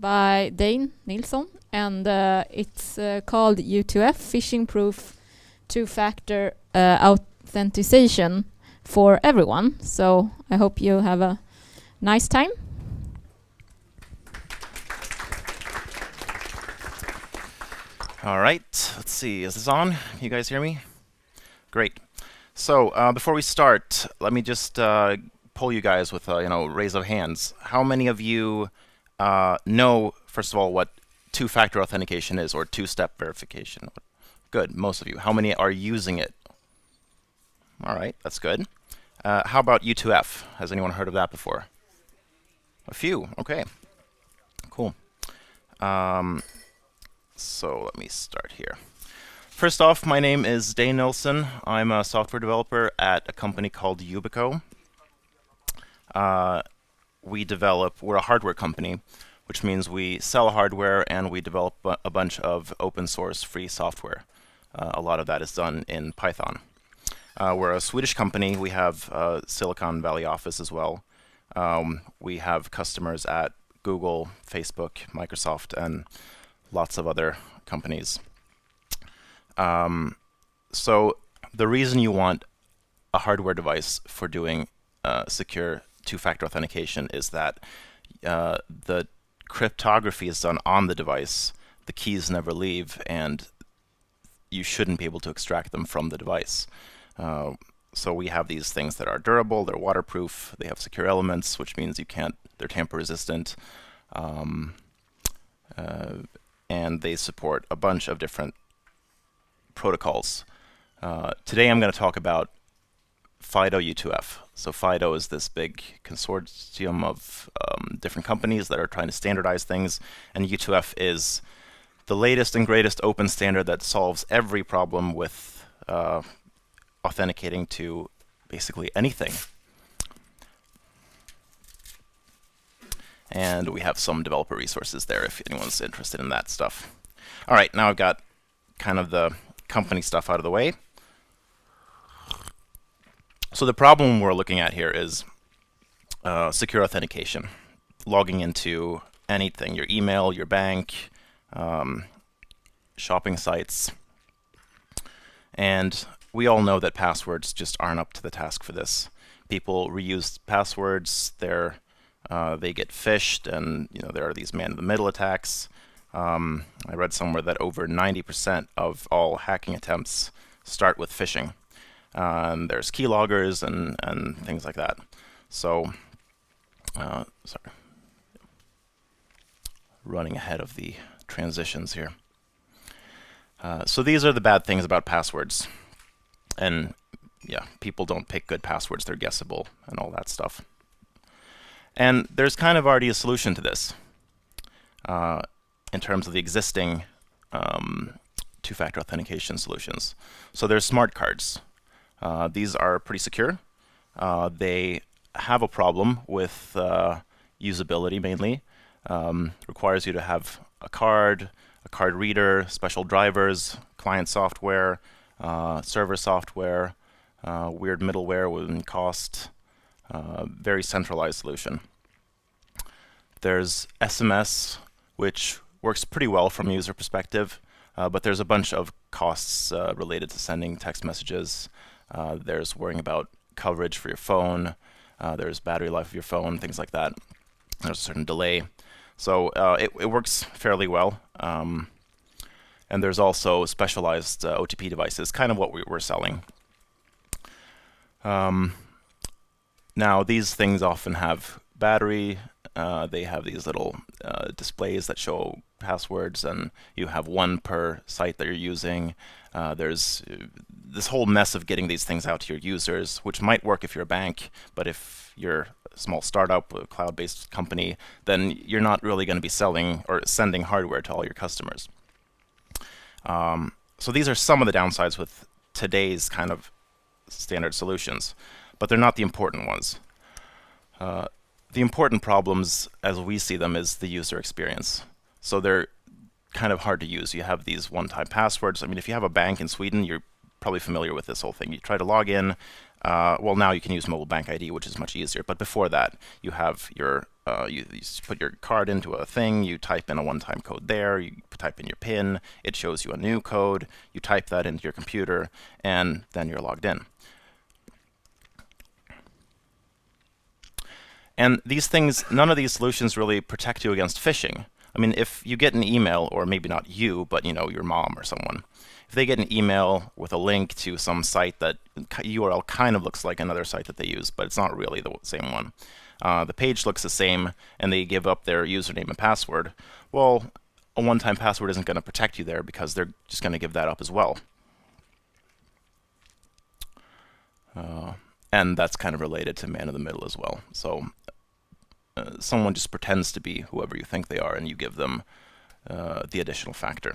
by Dain Nilsson, and it's called U2F, Phishing Proof Two-Factor Authentication for everyone. So I hope you have a nice time. All right, let's see, is this on? Can you guys hear me? Great. So before we start, let me just poll you guys with raise of hands. How many of you know, first of all, what two-factor authentication is, or two-step verification? Good, most of you. How many are using it? All right, that's good. How about U2F? Has anyone heard of that before? A few, okay. Cool. So let me start here. First off, my name is Dain Nilsson. I'm a software developer at a company called Ubik. We're a hardware company, which means we sell hardware and we develop a bunch of open source free software. A lot of that is done in Python. We're a Swedish company. We have a Silicon Valley office as well. We have customers at Google, Facebook, Microsoft, and lots of other companies. So the reason you want a hardware device for doing secure two-factor authentication is that the cryptography is done on the device, the keys never leave, and you shouldn't be able to extract them from the device. So we have these things that are durable, they're waterproof, they have secure elements, which means they're tamper resistant, and they support a bunch of different protocols. Today I'm going to talk about FIDO U2F. So FIDO is this big consortium of different companies that are trying to standardize things, and U2F is the latest and greatest open standard that solves every problem with authenticating to basically anything. And we have some developer resources there if anyone's interested in that stuff. All right, now I've got kind of the company stuff out of the way. So the problem we're looking at here is secure authentication, logging into anything, your email, your bank, shopping sites. And we all know that passwords just aren't up to the task for this. People reuse passwords, they get phished, and there are these man-in-the-middle attacks. I read somewhere that over 90% of all hacking attempts start with phishing. There's keyloggers and things like that. So, sorry, running ahead of the transitions here. So these are the bad things about passwords. And yeah, people don't pick good passwords, they're guessable and all that stuff. And there's kind of already a solution to this in terms of the existing two-factor authentication solutions. So there's smart cards. These are pretty secure. They have a problem with usability mainly. Requires you to have a card reader, special drivers, client software, server software, weird middleware with cost. Very centralized solution. There's SMS, which works pretty well from a user perspective, but there's a bunch of costs related to sending text messages. There's worrying about coverage for your phone. There's battery life of your phone, things like that. There's a certain delay. So it works fairly well. And there's also specialized OTP devices, kind of what we're selling. Now, these things often have battery. They have these little displays that show passwords, and you have one per site that you're using. There's this whole mess of getting these things out to your users, which might work if you're a bank, but if you're a small startup, a cloud-based company, then you're not really going to be selling or sending hardware to all your customers. So these are some of the downsides with today's kind of standard solutions, but they're not the important ones. The important problems, as we see them, is the user experience. So they're kind of hard to use. You have these one-time passwords. I mean, if you have a bank in Sweden, you're probably familiar with this whole thing. You try to log in. Well, now you can use mobile bank ID, which is much easier. But before that, you have your you put your card into a thing, you type in a one-time code there, you type in your PIN, it shows you a new code, you type that into your computer, and then you're logged in. And these things, none of these solutions really protect you against phishing. I mean, if you get an email, or maybe not you, but your mom or someone, if they get an email with a link to some site that URL kind of looks like another site that they use, but it's not really the same one. The page looks the same, and they give up their username and password. Well, a one-time password isn't going to protect you there because they're just going to give that up as well. And that's kind of related to man in the middle as well. So someone just pretends to be whoever you think they are, and you give them the additional factor.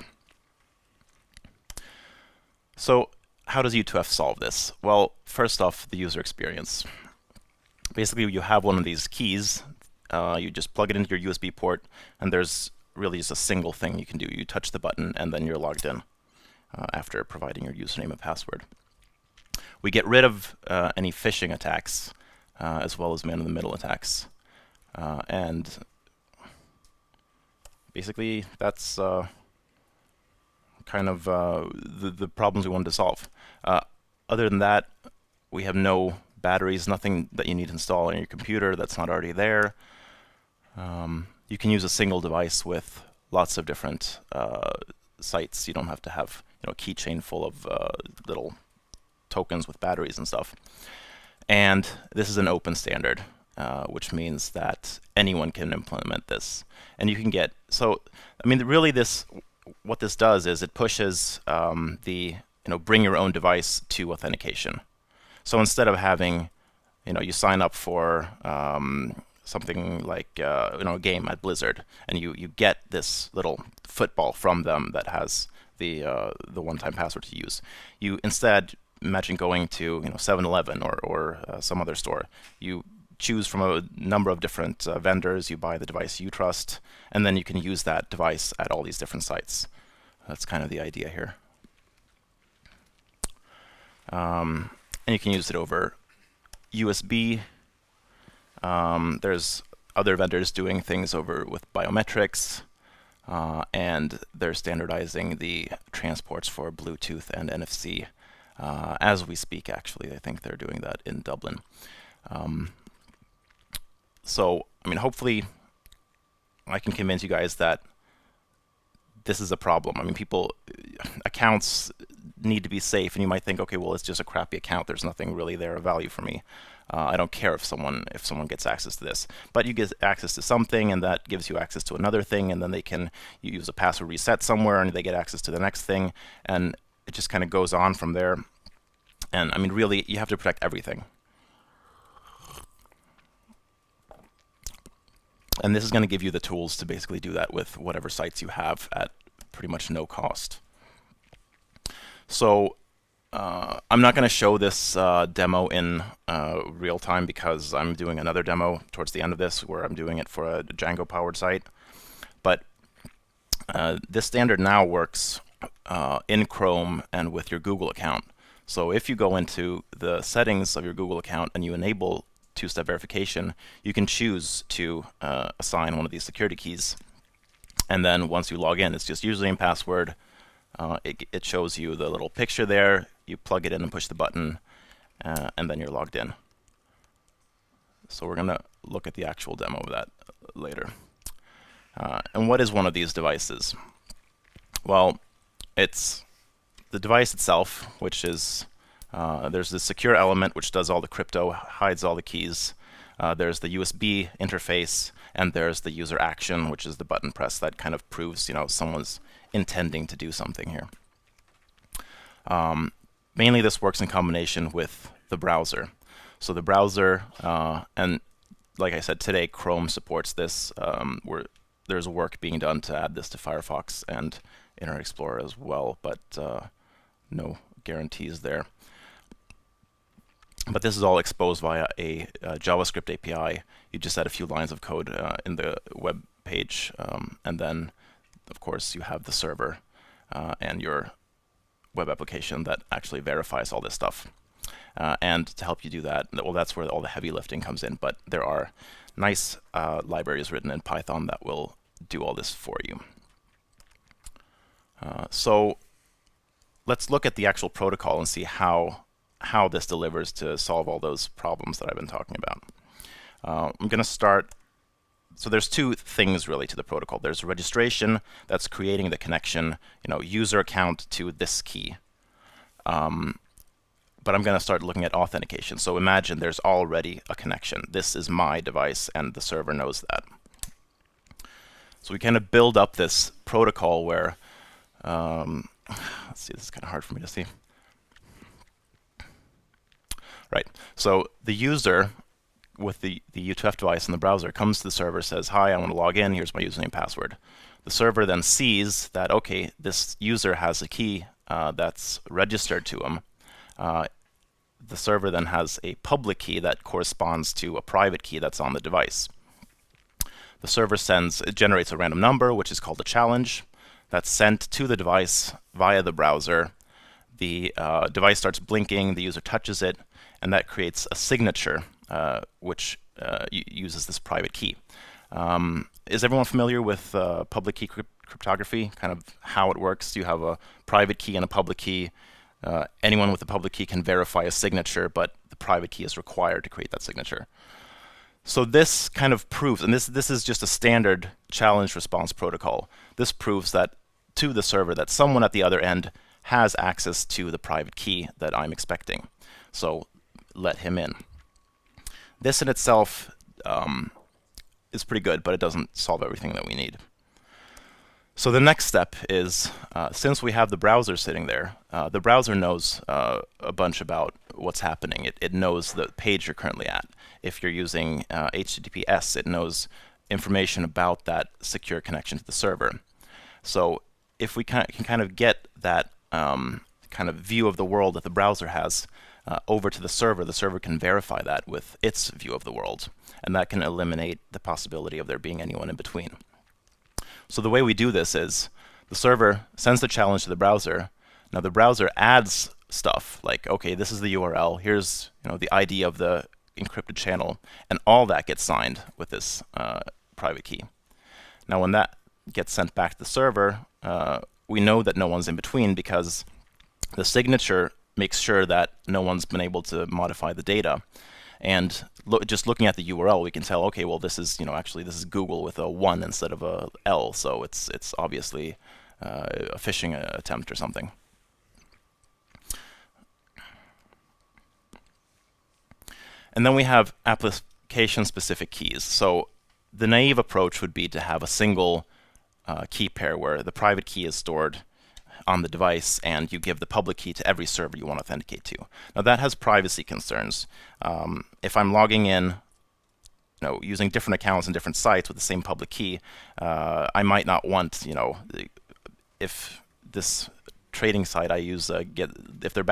So how does U2F solve this? Well, first off, the user experience. Basically, you have one of these keys. You just plug it into your USB port, and there's really just a single thing you can do. You touch the button, and then you're logged in after providing your username and password. We get rid of any phishing attacks, as well as man-in-the-middle attacks. And basically, that's kind of the problems we wanted to solve. Other than that, we have no batteries, nothing that you need to install on your computer that's not already there. You can use a single device with lots of different sites. You don't have to have a keychain full of little tokens with batteries and stuff. And this is an open standard, which means that anyone can implement this. And you can get, so, I mean, really what this does is it pushes the, bring your own device to authentication. So instead of having, you sign up for something like, a game at Blizzard, and you get this little football from them that has the one-time password to use. You instead, imagine going to 7-Eleven or some other store. You choose from a number of different vendors. You buy the device you trust, and then you can use that device at all these different sites. That's kind of the idea here. And you can use it over USB. There's other vendors doing things over with biometrics, and they're standardizing the transports for Bluetooth and NFC. As we speak, actually, I think they're doing that in Dublin. So, I mean, hopefully I can convince you guys that this is a problem. I mean, accounts need to be safe, and you might think, okay, well, it's just a crappy account. There's nothing really there of value for me. I don't care if someone gets access to this. But you get access to something, and that gives you access to another thing, and then you use a password reset somewhere, and they get access to the next thing, and it just kind of goes on from there. And I mean, really, you have to protect everything. And this is going to give you the tools to basically do that with whatever sites you have at pretty much no cost. So I'm not going to show this demo in real time because I'm doing another demo towards the end of this where I'm doing it for a Django-powered site. But this standard now works in Chrome and with your Google account. So if you go into the settings of your Google account and you enable two-step verification, you can choose to assign one of these security keys. And then once you log in, it's just username and password. It shows you the little picture there. You plug it in and push the button, and then you're logged in. So we're going to look at the actual demo of that later. And what is one of these devices? Well, it's the device itself, which is there's the secure element, which does all the crypto, hides all the keys. There's the USB interface, and there's the user action, which is the button press that kind of proves, someone's intending to do something here. Mainly this works in combination with the browser. So the browser, and like I said, today Chrome supports this. There's work being done to add this to Firefox and Internet Explorer as well, but no guarantees there. But this is all exposed via a JavaScript API. You just add a few lines of code in the web page, and then, of course, you have the server and your web application that actually verifies all this stuff. And to help you do that, well, that's where all the heavy lifting comes in. But there are nice libraries written in Python that will do all this for you. So let's look at the actual protocol and see how this delivers to solve all those problems that I've been talking about. I'm going to start. So there's two things really to the protocol. There's registration, that's creating the connection, user account to this key. But I'm going to start looking at authentication. So imagine there's already a connection. This is my device, and the server knows that. So we kind of build up this protocol where, let's see, this is kind of hard for me to see. Right. So the user with the U2F device in the browser comes to the server, says, hi, I want to log in, here's my username and password. The server then sees that, okay, this user has a key that's registered to him. The server then has a public key that corresponds to a private key that's on the device. The server generates a random number, which is called a challenge. That's sent to the device via the browser. The device starts blinking, the user touches it, and that creates a signature, which uses this private key. Is everyone familiar with public key cryptography, kind of how it works? You have a private key and a public key. Anyone with a public key can verify a signature, but the private key is required to create that signature. So this kind of proves, and this is just a standard challenge response protocol. This proves that to the server that someone at the other end has access to the private key that I'm expecting. So let him in. This in itself is pretty good, but it doesn't solve everything that we need. So the next step is, since we have the browser sitting there, the browser knows a bunch about what's happening. It knows the page you're currently at. If you're using HTTPS, it knows information about that secure connection to the server. So if we can kind of get that kind of view of the world that the browser has over to the server can verify that with its view of the world. And that can eliminate the possibility of there being anyone in between. So the way we do this is the server sends the challenge to the browser. Now the browser adds stuff like, okay, this is the URL, here's the ID of the encrypted channel, and all that gets signed with this private key. Now when that gets sent back to the server, we know that no one's in between because the signature makes sure that no one's been able to modify the data. And just looking at the URL, we can tell, okay, well, this is, actually this is Google with a 1 instead of a L, so it's obviously a phishing attempt or something. And then we have application-specific keys. So the naive approach would be to have a single key pair where the private key is stored on the device, and you give the public key to every server you want to authenticate to. Now that has privacy concerns. If I'm logging in, using different accounts and different sites with the same public key, I might not want, if this trading site I use if their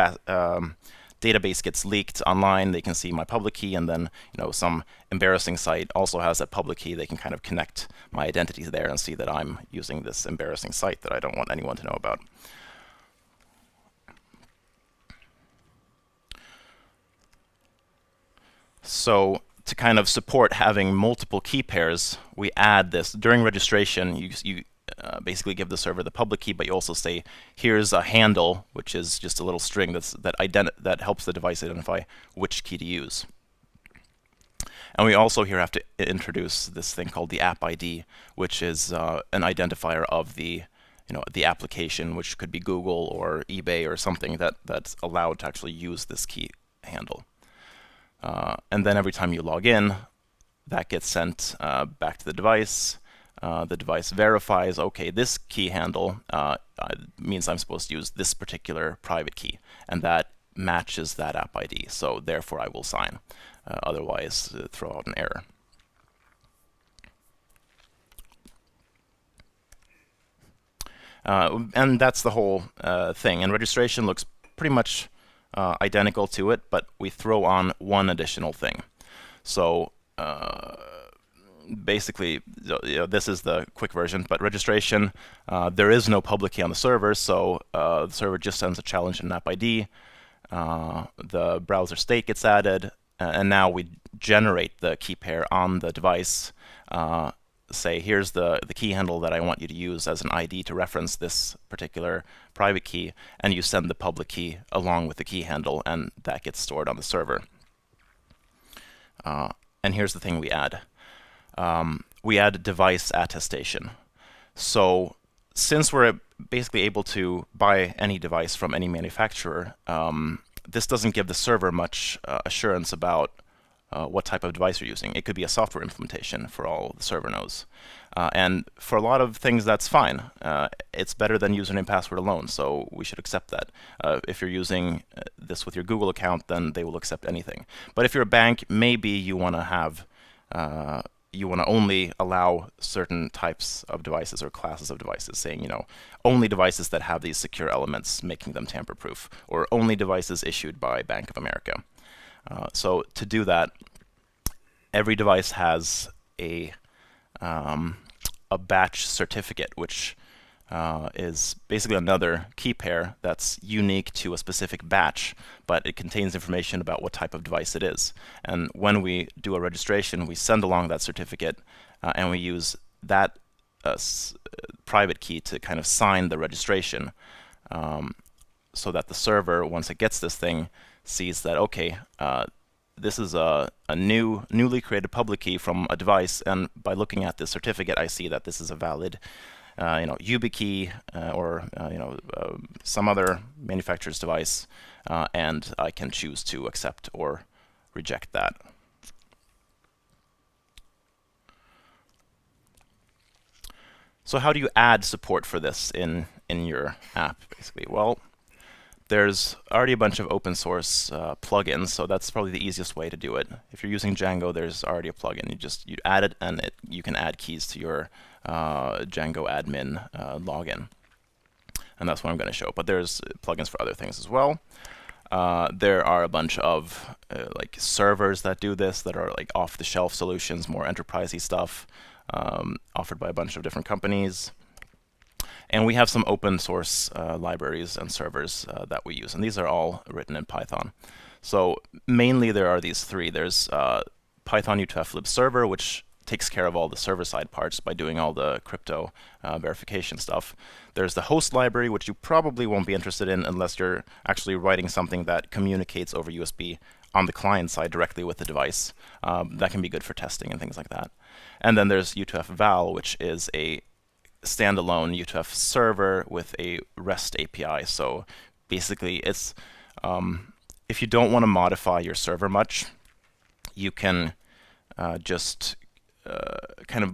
database gets leaked online, they can see my public key, and then some embarrassing site also has that public key. They can kind of connect my identity there and see that I'm using this embarrassing site that I don't want anyone to know about. So to kind of support having multiple key pairs, we add this. During registration, you basically give the server the public key, but you also say, here's a handle, which is just a little string that helps the device identify which key to use. And we also here have to introduce this thing called the app ID, which is an identifier of the application, which could be Google or eBay or something that's allowed to actually use this key handle. And then every time you log in, that gets sent back to the device. The device verifies, okay, this key handle means I'm supposed to use this particular private key, and that matches that app ID, so therefore I will sign. Otherwise, throw out an error. And that's the whole thing. And registration looks pretty much identical to it, but we throw on one additional thing. So basically, this is the quick version, but registration, there is no public key on the server, so the server just sends a challenge and an app ID. the browser state gets added, and now we generate the key pair on the device. Say, here's the key handle that I want you to use as an ID to reference this particular private key, and you send the public key along with the key handle, and that gets stored on the server. And here's the thing we add. We add device attestation. So since we're basically able to buy any device from any manufacturer, this doesn't give the server much assurance about what type of device you're using. It could be a software implementation for all the server knows. And for a lot of things, that's fine. It's better than username and password alone, so we should accept that. If you're using this with your Google account, then they will accept anything. But if you're a bank, maybe you want to have you want to only allow certain types of devices or classes of devices, saying, you know, only devices that have these secure elements making them tamper-proof, or only devices issued by Bank of America. So to do that, every device has a batch certificate, which is basically another key pair that's unique to a specific batch, but it contains information about what type of device it is. And when we do a registration, we send along that certificate, and we use that private key to kind of sign the registration, so that the server, once it gets this thing, sees that, okay, this is a newly created public key from a device, and by looking at this certificate, I see that this is a valid Ubik key or some other manufacturer's device, and I can choose to accept or reject that. So how do you add support for this in your app, basically? Well, there's already a bunch of open source plugins, so that's probably the easiest way to do it. If you're using Django, there's already a plugin. You add it, and you can add keys to your Django admin login. And that's what I'm going to show. But there's plugins for other things as well. There are a bunch of like servers that do this, that are like off-the-shelf solutions, more enterprisey stuff, offered by a bunch of different companies. And we have some open source libraries and servers that we use, and these are all written in Python. So mainly there are these three. There's Python U2F lib server, which takes care of all the server-side parts by doing all the crypto verification stuff. There's the host library, which you probably won't be interested in unless you're actually writing something that communicates over USB on the client side directly with the device. That can be good for testing and things like that. And then there's U2F val, which is a standalone U2F server with a REST API. So basically, it's if you don't want to modify your server much, you can just kind of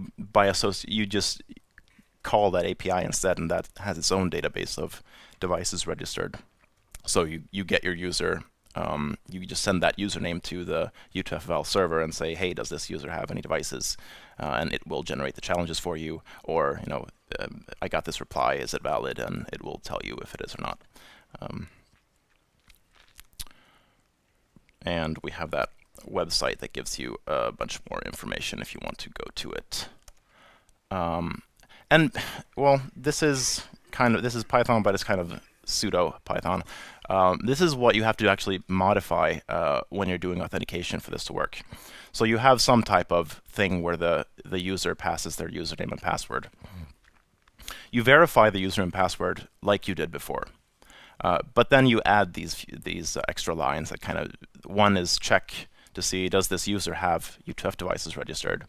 you just call that API instead, and that has its own database of devices registered. So you get your user, you just send that username to the U2F val server and say, hey, does this user have any devices? And it will generate the challenges for you, or I got this reply, is it valid? And it will tell you if it is or not. And we have that website that gives you a bunch more information if you want to go to it. And well, this is Python, but it's kind of pseudo Python. This is what you have to actually modify when you're doing authentication for this to work. So you have some type of thing where the user passes their username and password. You verify the username and password like you did before. But then you add these extra lines that kind of, one is check to see, does this user have U2F devices registered?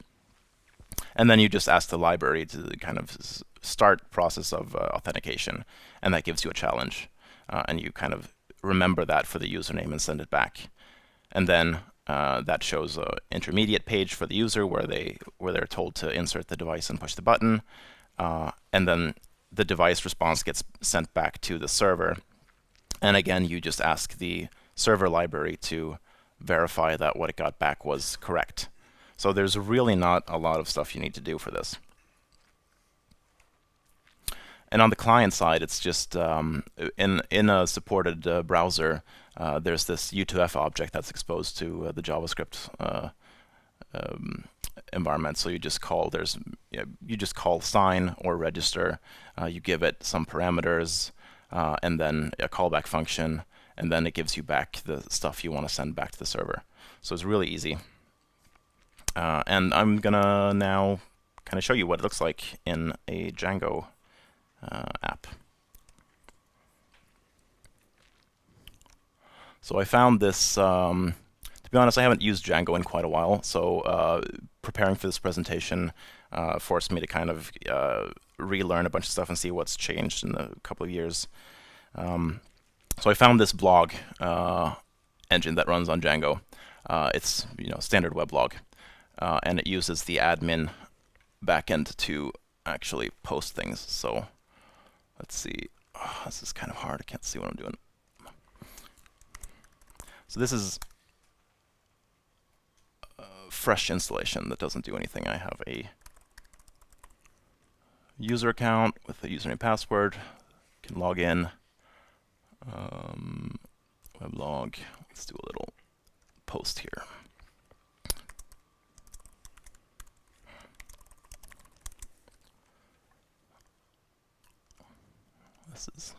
And then you just ask the library to kind of start process of authentication, and that gives you a challenge. And you kind of remember that for the username and send it back. And then that shows an intermediate page for the user where they're told to insert the device and push the button. And then the device response gets sent back to the server. And again, you just ask the server library to verify that what it got back was correct. So there's really not a lot of stuff you need to do for this. And on the client side, it's just in a supported browser, there's this U2F object that's exposed to the JavaScript environment. So you just call sign or register. You give it some parameters and then a callback function, and then it gives you back the stuff you want to send back to the server. So it's really easy. And I'm gonna now kind of show you what it looks like in a Django app. So I found this, to be honest, I haven't used Django in quite a while, so preparing for this presentation forced me to kind of relearn a bunch of stuff and see what's changed in a couple of years. So I found this blog engine that runs on Django. It's standard weblog, and it uses the admin backend to actually post things. So let's see. Oh, this is kind of hard. I can't see what I'm doing. So this is a fresh installation that doesn't do anything. I have a user account with a username and password. Can log in. Weblog. Let's do a little post here. This is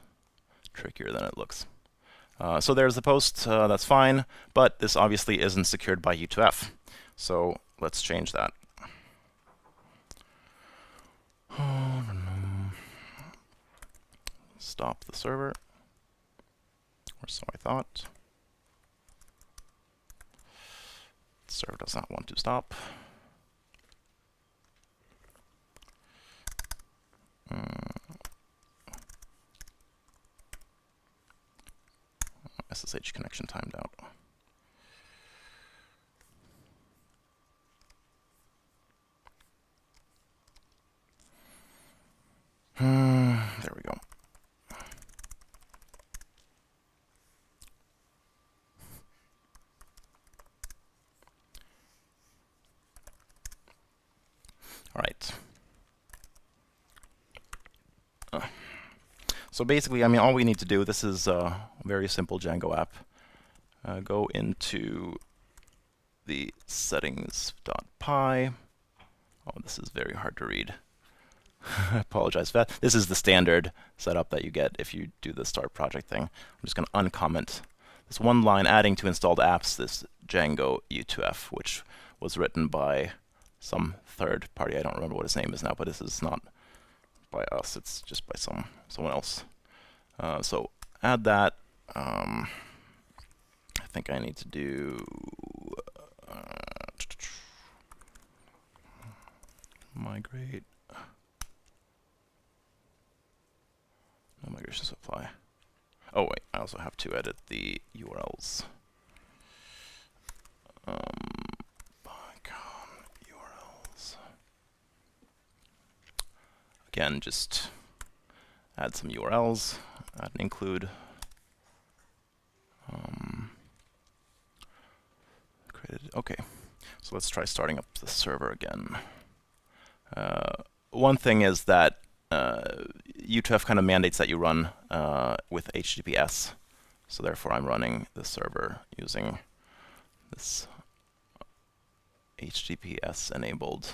trickier than it looks. So there's the post, that's fine, but this obviously isn't secured by U2F. So let's change that. Stop the server, or so I thought. The server does not want to stop. SSH connection timed out. There we go. All right. So basically, I mean, all we need to do, this is a very simple Django app. Go into the settings.py. Oh, this is very hard to read. I apologize for that. This is the standard setup that you get if you do the start project thing. I'm just going to uncomment this one line, adding to installed apps, this Django U2F, which was written by some third party. I don't remember what his name is now, but this is not by us. It's just by someone else. So add that. I think I need to do migrate. No migration supply. Oh wait, I also have to edit the URLs. PyCon URLs. Again, just add some URLs. Add and include. Created. Okay, so let's try starting up the server again. One thing is that U2F kind of mandates that you run with HTTPS, so therefore I'm running the server using this HTTPS enabled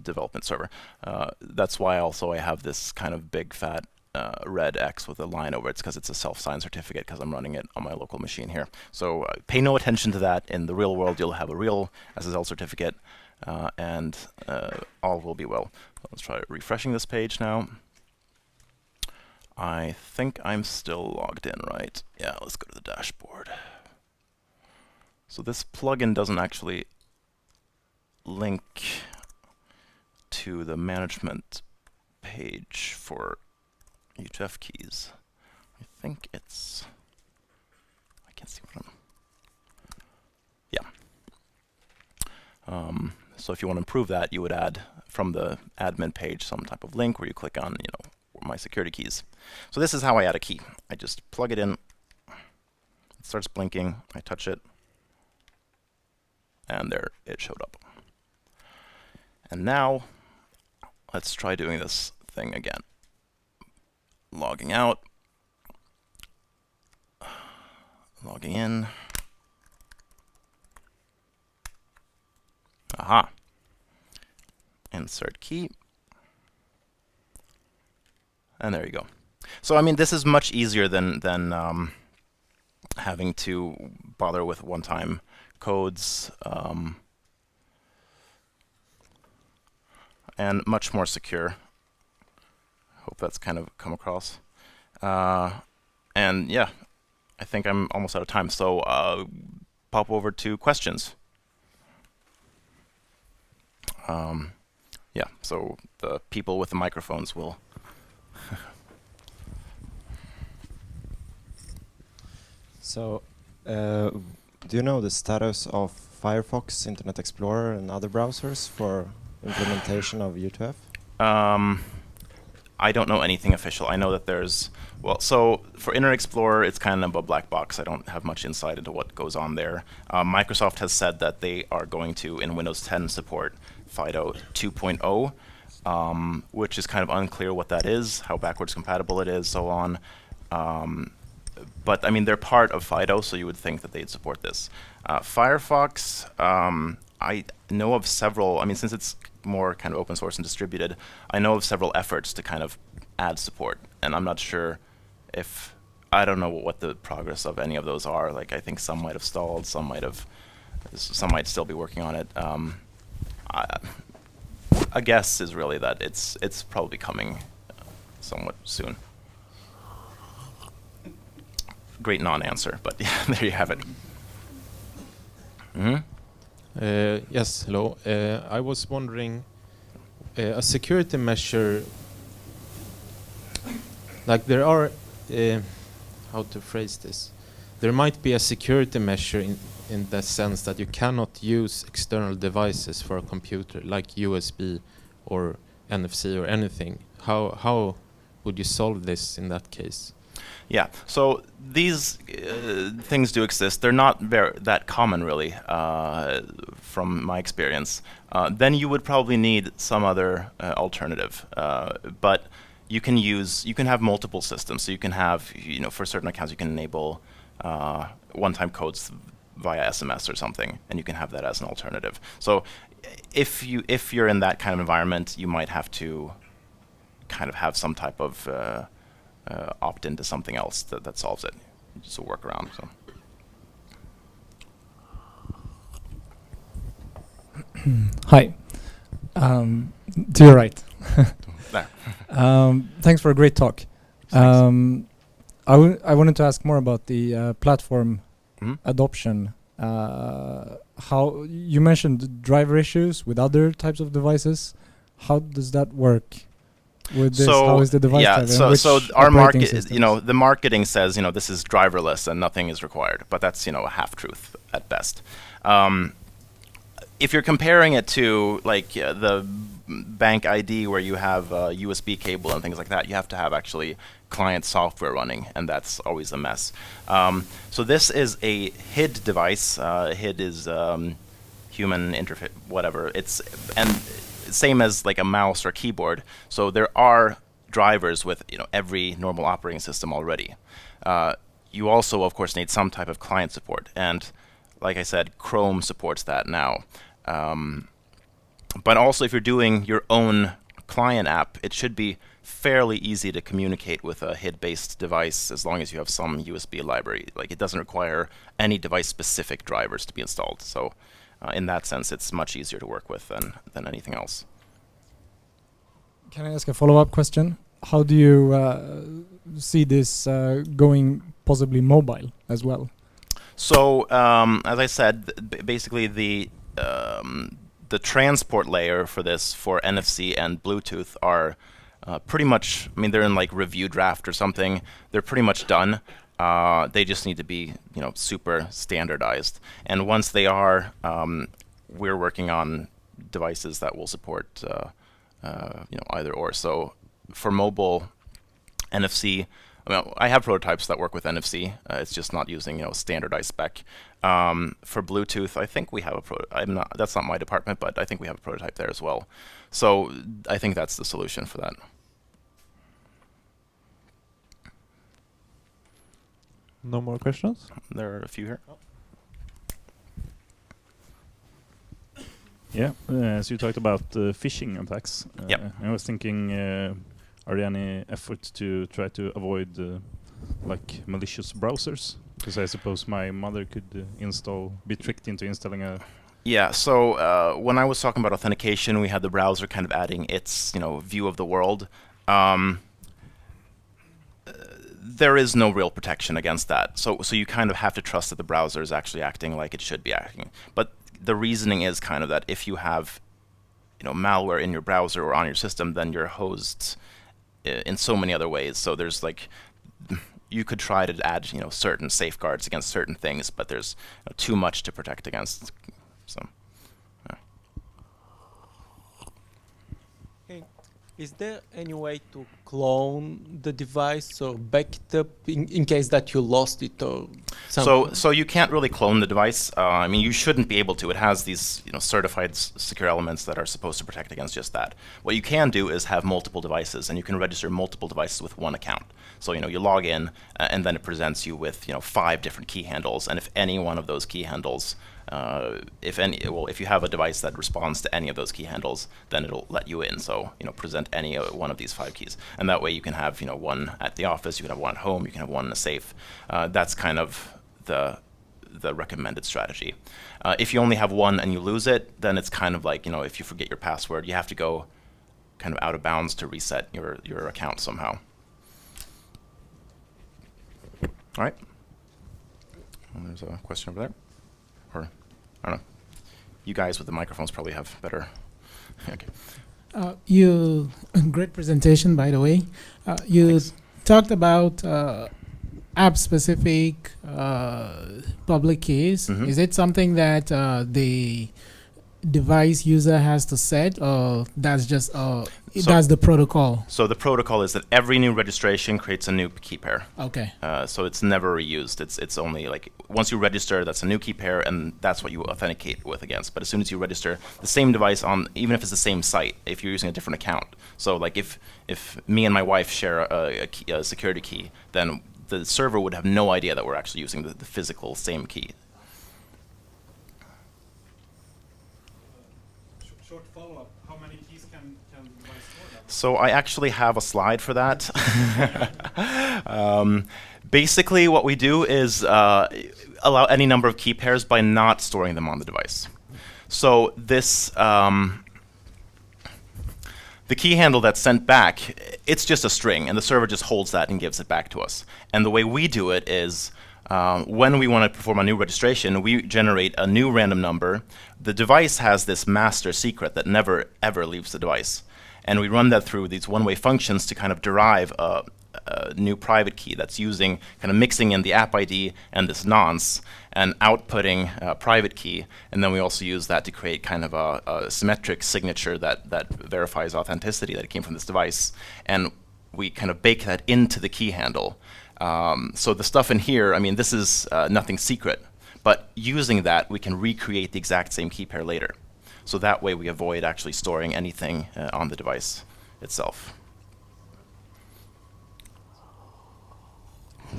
development server. That's why also I have this kind of big fat red X with a line over it, because it's a self-signed certificate, because I'm running it on my local machine here. So pay no attention to that. In the real world, you'll have a real SSL certificate, and all will be well. Let's try refreshing this page now. I think I'm still logged in, right? Yeah, let's go to the dashboard. So this plugin doesn't actually link to the management page for U2F keys. I think it's... I can't see what I'm... Yeah. So if you want to improve that, you would add from the admin page some type of link where you click on, my security keys. So this is how I add a key. I just plug it in. It starts blinking. I touch it. And there it showed up. And now let's try doing this thing again. Logging out. Logging in. Aha. Insert key. And there you go. So I mean, this is much easier than having to bother with one-time codes, and much more secure. Hope that's kind of come across. And yeah, I think I'm almost out of time, so pop over to questions. Yeah, so the people with the microphones will. So, do you know the status of Firefox, Internet Explorer, and other browsers for implementation of U2F? I don't know anything official. I know that there's, well, so for Internet Explorer, it's kind of a black box. I don't have much insight into what goes on there. Microsoft has said that they are going to, in Windows 10, support FIDO 2.0, which is kind of unclear what that is, how backwards compatible it is, so on. But I mean, they're part of FIDO, so you would think that they'd support this. Firefox, I know of several, I mean, since it's more kind of open source and distributed, I know of several efforts to kind of add support, and I'm not sure if, I don't know what the progress of any of those are. Like, I think some might have stalled, some might still be working on it. A guess is really that it's probably coming somewhat soon. Great non-answer, but yeah, there you have it. Mm-hmm. Yes, hello. I was wondering, a security measure, like there are, how to phrase this? There might be a security measure in the sense that you cannot use external devices for a computer, like USB or NFC or anything. How would you solve this in that case? Yeah, so these things do exist. They're not that common, really, from my experience. Then you would probably need some other alternative. But you can have multiple systems. So you can have, for certain accounts, you can enable one-time codes via SMS or something, and you can have that as an alternative. So if you're in that kind of environment, you might have to kind of have some type of opt into something else that solves it. Just a workaround. So. Hi. To your right. There. Thanks for a great talk. I wanted to ask more about the platform adoption. How you mentioned driver issues with other types of devices. How does that work? With this, how is the device driver? So our market is, the marketing says, this is driverless and nothing is required, but that's, a half-truth at best. If you're comparing it to like the bank ID where you have a USB cable and things like that, you have to have actually client software running, and that's always a mess. So this is a HID device. HID is human interface, whatever. And same as like a mouse or keyboard. So there are drivers with every normal operating system already. You also, of course, need some type of client support, and like I said, Chrome supports that now. But also, if you're doing your own client app, it should be fairly easy to communicate with a HID-based device as long as you have some USB library. Like, it doesn't require any device-specific drivers to be installed. So in that sense, it's much easier to work with than anything else. Can I ask a follow-up question? How do you see this going possibly mobile as well? So, as I said, basically the transport layer for this, for NFC and Bluetooth, are pretty much, they're in like review draft or something. They're pretty much done. They just need to be, super standardized. And once they are, we're working on devices that will support, either or. So for mobile NFC, I have prototypes that work with NFC. It's just not using, standardized spec. For Bluetooth, I think we have a that's not my department, but I think we have a prototype there as well. So I think that's the solution for that. No more questions? There are a few here. Yeah, so you talked about phishing attacks. Yep. I was thinking, are there any efforts to try to avoid like malicious browsers? Because I suppose my mother could be tricked into installing a. Yeah, so when I was talking about authentication, we had the browser kind of adding its view of the world. There is no real protection against that. So you kind of have to trust that the browser is actually acting like it should be acting. But the reasoning is kind of that if you have malware in your browser or on your system, then you're hosed in so many other ways. So there's like, you could try to add certain safeguards against certain things, but there's too much to protect against. So is there any way to clone the device or back it up in case that you lost it or something? So you can't really clone the device. I mean, you shouldn't be able to. It has these certified secure elements that are supposed to protect against just that. What you can do is have multiple devices, and you can register multiple devices with one account. So you log in, and then it presents you with 5 different key handles, and if any one of those key handles if you have a device that responds to any of those key handles, then it'll let you in. So present any one of these 5 keys, and that way you can have one at the office, you can have one at home, you can have one in a safe. That's kind of the recommended strategy. If you only have one and you lose it, then it's kind of like if you forget your password, you have to go kind of out of bounds to reset your account somehow. All right. Well, there's a question over there. Or, I don't know. You guys with the microphones probably have better. Okay. Great presentation, by the way. You Thanks. talked about app-specific public keys. Mhm. Is it something that the device user has to set, or that's just that's the protocol? So the protocol is that every new registration creates a new key pair. Okay. So it's never reused. It's only like once you register, that's a new key pair, and that's what you authenticate with against. But as soon as you register the same device on, even if it's the same site, if you're using a different account. So like if me and my wife share a security key, then the server would have no idea that we're actually using the physical same key. Short follow-up. How many keys can device store that? So I actually have a slide for that. Basically, what we do is allow any number of key pairs by not storing them on the device. So this, the key handle that's sent back, it's just a string, and the server just holds that and gives it back to us. And the way we do it is, when we want to perform a new registration, we generate a new random number. The device has this master secret that never, ever leaves the device. And we run that through these one-way functions to kind of derive a new private key that's using, kind of mixing in the app ID and this nonce and outputting a private key. And then we also use that to create kind of a symmetric signature that verifies authenticity that it came from this device. And we kind of bake that into the key handle. So the stuff in here, I mean, this is nothing secret. But using that, we can recreate the exact same key pair later. So that way we avoid actually storing anything on the device itself.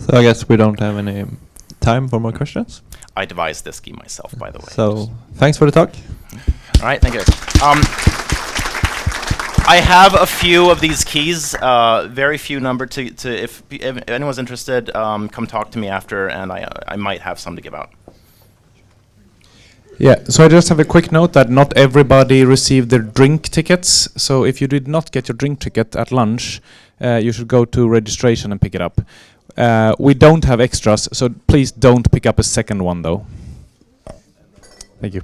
So I guess we don't have any time for more questions. I devised this key myself, by the way. So thanks for the talk. All right, thank you. I have a few of these keys, very few number if anyone's interested, come talk to me after, and I might have some to give out. Yeah, so I just have a quick note that not everybody received their drink tickets. So if you did not get your drink ticket at lunch, you should go to registration and pick it up. We don't have extras, so please don't pick up a second one though. Thank you.